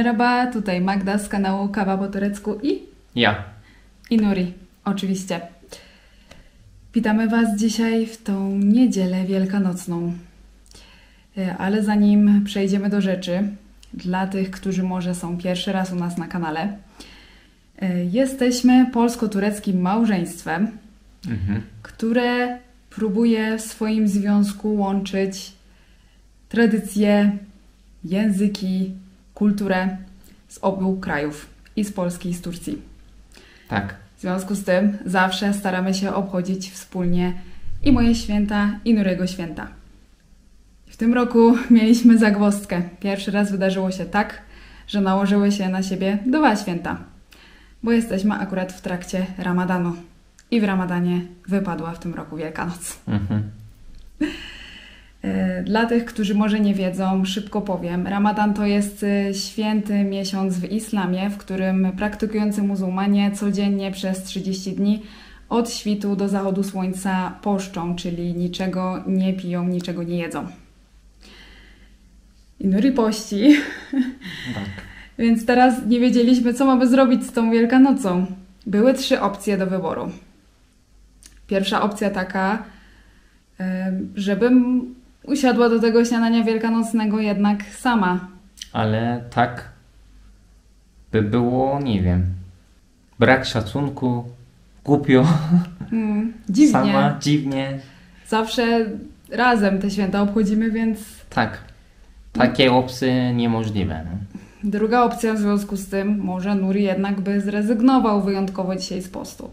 Merhaba, tutaj Magda z kanału Kawa po turecku Ja. i Nuri, oczywiście. Witamy Was dzisiaj w tą niedzielę wielkanocną. Ale zanim przejdziemy do rzeczy, dla tych, którzy może są pierwszy raz u nas na kanale, jesteśmy polsko-tureckim małżeństwem, które próbuje w swoim związku łączyć tradycje, języki, kulturę z obu krajów, i z Polski, i z Turcji. Tak. W związku z tym zawsze staramy się obchodzić wspólnie i moje święta, i Nuriego święta. W tym roku mieliśmy zagwozdkę. Pierwszy raz wydarzyło się tak, że nałożyły się na siebie dwa święta, bo jesteśmy akurat w trakcie Ramadanu i w Ramadanie wypadła w tym roku Wielkanoc. Dla tych, którzy może nie wiedzą, szybko powiem. Ramadan to jest święty miesiąc w islamie, w którym praktykujący muzułmanie codziennie przez 30 dni od świtu do zachodu słońca poszczą, czyli niczego nie piją, niczego nie jedzą. I Nuri pości. Tak. Więc teraz nie wiedzieliśmy, co mamy zrobić z tą Wielkanocą. Były 3 opcje do wyboru. Pierwsza opcja taka, żebym usiadła do tego śniadania wielkanocnego jednak sama. Ale tak by było, nie wiem, brak szacunku, głupio, Dziwnie. sama, dziwnie. Zawsze razem te święta obchodzimy, więc... Tak. Takie opcje niemożliwe. No. Druga opcja w związku z tym, może Nuri jednak by zrezygnował wyjątkowo dzisiaj z postu.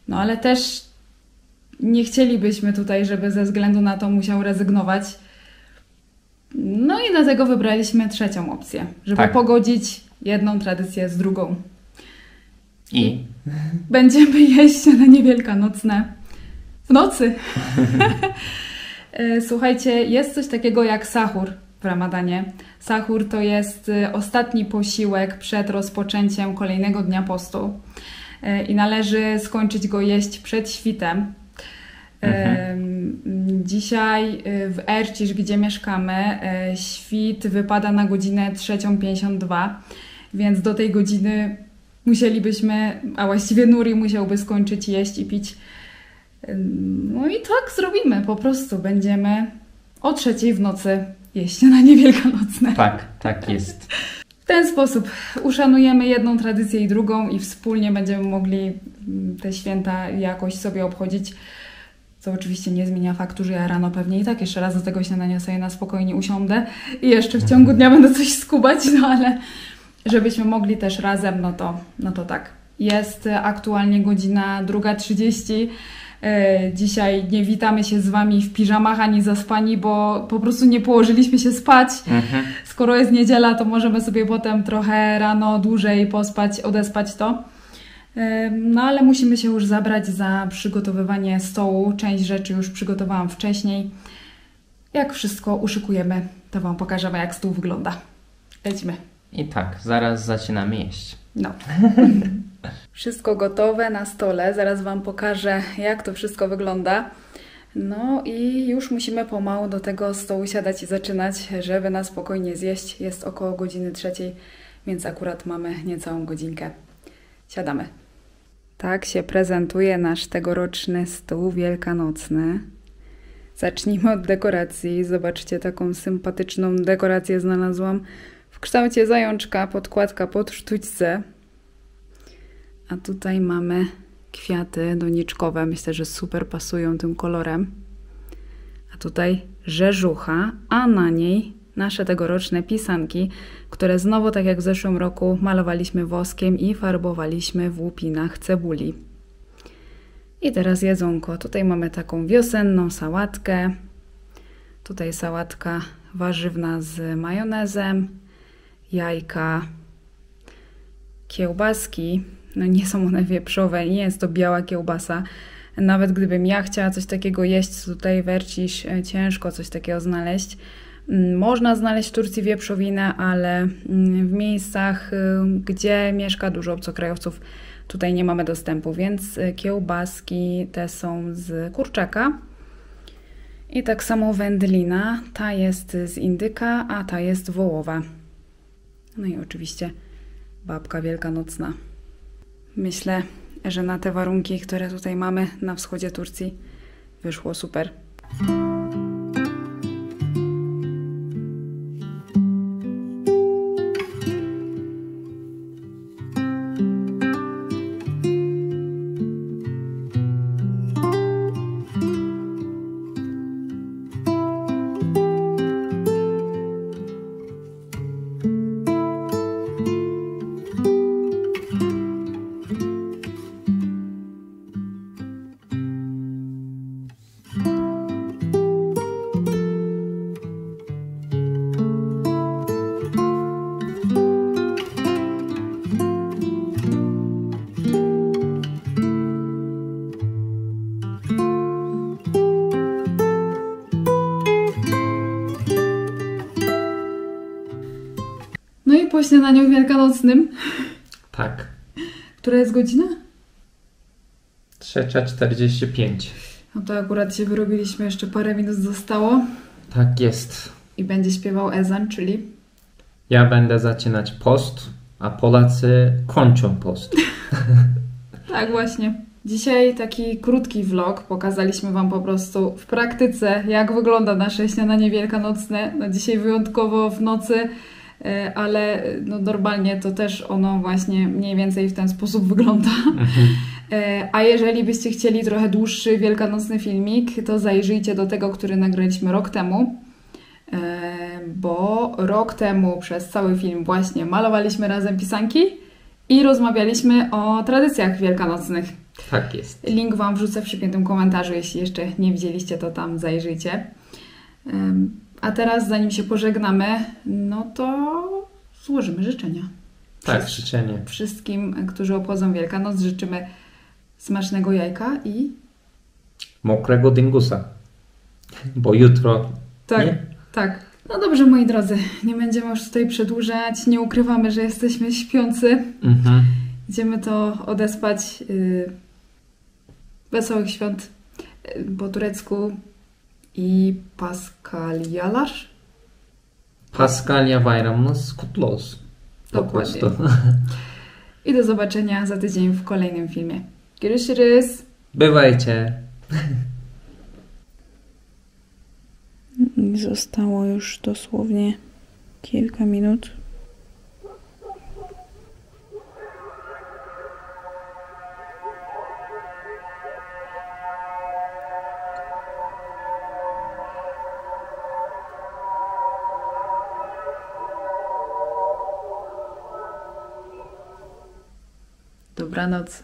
No ale też nie chcielibyśmy tutaj, żeby ze względu na to musiał rezygnować. No i dlatego wybraliśmy trzecią opcję, żeby pogodzić jedną tradycję z drugą. I? Będziemy jeść śniadanie wielkanocne w nocy. Słuchajcie, jest coś takiego jak sahur w Ramadanie. Sahur to jest ostatni posiłek przed rozpoczęciem kolejnego dnia postu i należy skończyć go jeść przed świtem. Dzisiaj w Ercisz, gdzie mieszkamy, świt wypada na godzinę 3:52, więc do tej godziny musielibyśmy, a właściwie Nuri musiałby skończyć jeść i pić. No i tak zrobimy, po prostu będziemy o 3:00 w nocy jeść śniadanie wielkanocne. Tak, tak jest. W ten sposób uszanujemy jedną tradycję i drugą i wspólnie będziemy mogli te święta jakoś sobie obchodzić. Co oczywiście nie zmienia faktu, że ja rano pewnie i tak jeszcze raz do tego śniadania sobie na spokojnie usiądę i jeszcze w ciągu dnia będę coś skubać, no ale żebyśmy mogli też razem, no to tak. Jest aktualnie godzina 2:30. Dzisiaj nie witamy się z Wami w piżamach ani zaspani, bo po prostu nie położyliśmy się spać. Skoro jest niedziela, to możemy sobie potem trochę rano dłużej pospać, odespać to. No ale musimy się już zabrać za przygotowywanie stołu. Część rzeczy już przygotowałam wcześniej. Jak wszystko uszykujemy, to Wam pokażemy, jak stół wygląda. Lecimy. I tak, zaraz zaczynamy jeść. No. Wszystko gotowe na stole. Zaraz Wam pokażę, jak to wszystko wygląda. No i już musimy pomału do tego stołu siadać i zaczynać, żeby na spokojnie zjeść. Jest około godziny 3:00, więc akurat mamy niecałą godzinkę. Siadamy. Tak się prezentuje nasz tegoroczny stół wielkanocny. Zacznijmy od dekoracji. Zobaczcie, taką sympatyczną dekorację znalazłam w kształcie zajączka, podkładka pod sztućce. A tutaj mamy kwiaty doniczkowe. Myślę, że super pasują tym kolorem. A tutaj rzeżucha, a na niej nasze tegoroczne pisanki, które znowu, tak jak w zeszłym roku, malowaliśmy woskiem i farbowaliśmy w łupinach cebuli. I teraz jedzonko. Tutaj mamy taką wiosenną sałatkę. Tutaj sałatka warzywna z majonezem, jajka, kiełbaski. No nie są one wieprzowe, nie jest to biała kiełbasa. Nawet gdybym ja chciała coś takiego jeść, tutaj w Ercisz ciężko coś takiego znaleźć. Można znaleźć w Turcji wieprzowinę, ale w miejscach, gdzie mieszka dużo obcokrajowców, tutaj nie mamy dostępu, więc kiełbaski te są z kurczaka. I tak samo wędlina, ta jest z indyka, a ta jest wołowa. No i oczywiście babka wielkanocna. Myślę, że na te warunki, które tutaj mamy na wschodzie Turcji, wyszło super. No i po śniadaniu wielkanocnym, Tak. która jest godzina? 3:45. No to akurat się wyrobiliśmy, jeszcze parę minut zostało Tak jest. i będzie śpiewał ezan, czyli Ja będę zaczynać post, a Polacy kończą post. tak właśnie. Dzisiaj taki krótki vlog. Pokazaliśmy Wam po prostu w praktyce, jak wygląda nasze śniadanie wielkanocne. No dzisiaj wyjątkowo w nocy, ale no normalnie to też ono właśnie mniej więcej w ten sposób wygląda. A jeżeli byście chcieli trochę dłuższy wielkanocny filmik, to zajrzyjcie do tego, który nagraliśmy rok temu. Bo rok temu przez cały film właśnie malowaliśmy razem pisanki i rozmawialiśmy o tradycjach wielkanocnych. Tak jest. Link Wam wrzucę w przypiętym komentarzu, jeśli jeszcze nie widzieliście, to tam zajrzyjcie. A teraz, zanim się pożegnamy, no to złożymy życzenia. Tak, życzenie. Wszystkim, którzy obchodzą Wielkanoc, życzymy smacznego jajka i... Mokrego dyngusa. Bo jutro... Tak, Nie? tak. No dobrze, moi drodzy, nie będziemy już tutaj przedłużać, nie ukrywamy, że jesteśmy śpiący. Idziemy to odespać. Wesołych świąt po turecku i Paskalialar. Paskalya bayramınız kutlu olsun. Po Dokładnie. prostu. I do zobaczenia za tydzień w kolejnym filmie. Görüşürüz. Bywajcie. Zostało już dosłownie kilka minut. Dobranoc.